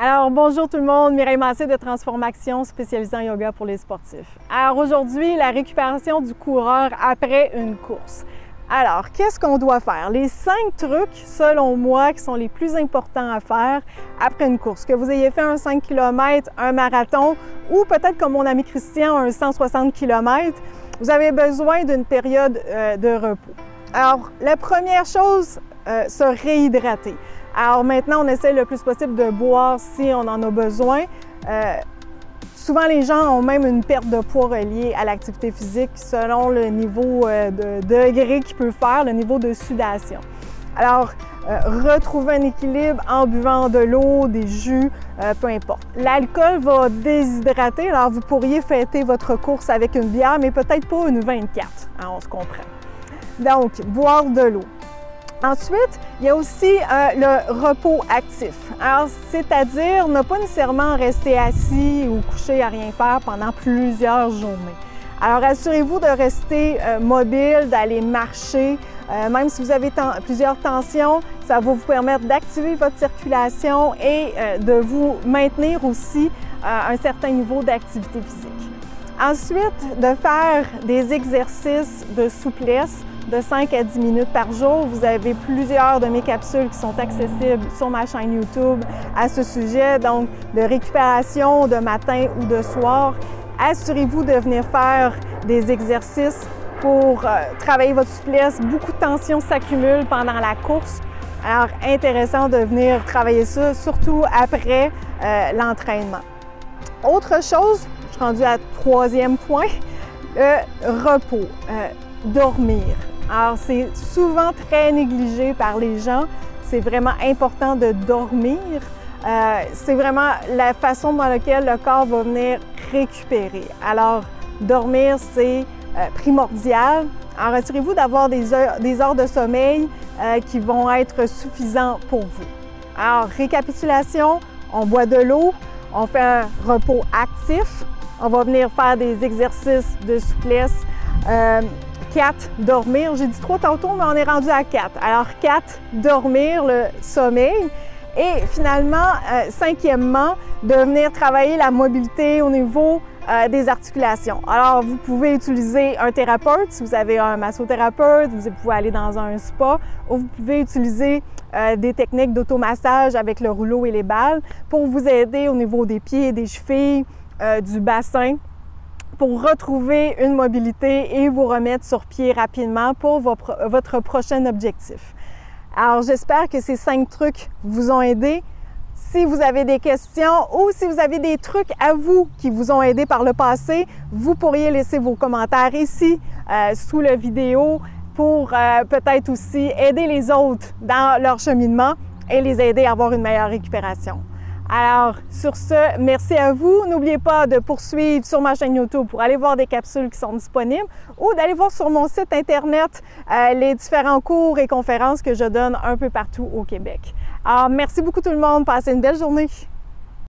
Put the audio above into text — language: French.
Alors, bonjour tout le monde, Mireille Massé de Transformation, spécialisée en yoga pour les sportifs. Alors aujourd'hui, la récupération du coureur après une course. Alors, qu'est-ce qu'on doit faire? Les 5 trucs, selon moi, qui sont les plus importants à faire après une course. Que vous ayez fait un 5 km, un marathon ou peut-être comme mon ami Christian, un 160 km, vous avez besoin d'une période de repos. Alors, la première chose, se réhydrater. Alors maintenant, on essaie le plus possible de boire si on en a besoin. Souvent, les gens ont même une perte de poids reliée à l'activité physique selon le niveau de degré qu'ils peuvent faire, le niveau de sudation. Alors, retrouver un équilibre en buvant de l'eau, des jus, peu importe. L'alcool va déshydrater, alors vous pourriez fêter votre course avec une bière, mais peut-être pas une 24, hein, on se comprend. Donc, boire de l'eau. Ensuite, il y a aussi le repos actif. Alors, c'est-à-dire ne pas nécessairement rester assis ou couché à rien faire pendant plusieurs journées. Alors, assurez-vous de rester mobile, d'aller marcher. Même si vous avez plusieurs tensions, ça va vous permettre d'activer votre circulation et de vous maintenir aussi un certain niveau d'activité physique. Ensuite, de faire des exercices de souplesse de 5 à 10 minutes par jour. Vous avez plusieurs de mes capsules qui sont accessibles sur ma chaîne YouTube à ce sujet, donc de récupération de matin ou de soir. Assurez-vous de venir faire des exercices pour travailler votre souplesse. Beaucoup de tensions s'accumulent pendant la course. Alors, intéressant de venir travailler ça, surtout après l'entraînement. Autre chose, je suis rendue à 3e point, le repos, dormir. Alors, c'est souvent très négligé par les gens. C'est vraiment important de dormir. C'est vraiment la façon dans laquelle le corps va venir récupérer. Alors, dormir, c'est primordial. Alors, assurez-vous d'avoir des heures de sommeil qui vont être suffisantes pour vous. Alors, récapitulation, on boit de l'eau, on fait un repos actif, on va venir faire des exercices de souplesse. 4, dormir. J'ai dit 3 tantôt, mais on est rendu à 4. Alors 4, dormir, le sommeil. Et finalement, 5e, de venir travailler la mobilité au niveau des articulations. Alors, vous pouvez utiliser un thérapeute, si vous avez un massothérapeute, vous pouvez aller dans un spa, ou vous pouvez utiliser des techniques d'automassage avec le rouleau et les balles pour vous aider au niveau des pieds, des chevilles, du bassin, pour retrouver une mobilité et vous remettre sur pied rapidement pour votre prochain objectif. Alors, j'espère que ces 5 trucs vous ont aidé. Si vous avez des questions ou si vous avez des trucs à vous qui vous ont aidé par le passé, vous pourriez laisser vos commentaires ici sous la vidéo pour peut-être aussi aider les autres dans leur cheminement et les aider à avoir une meilleure récupération. Alors, sur ce, merci à vous. N'oubliez pas de poursuivre sur ma chaîne YouTube pour aller voir des capsules qui sont disponibles ou d'aller voir sur mon site Internet les différents cours et conférences que je donne un peu partout au Québec. Alors, merci beaucoup tout le monde. Passez une belle journée.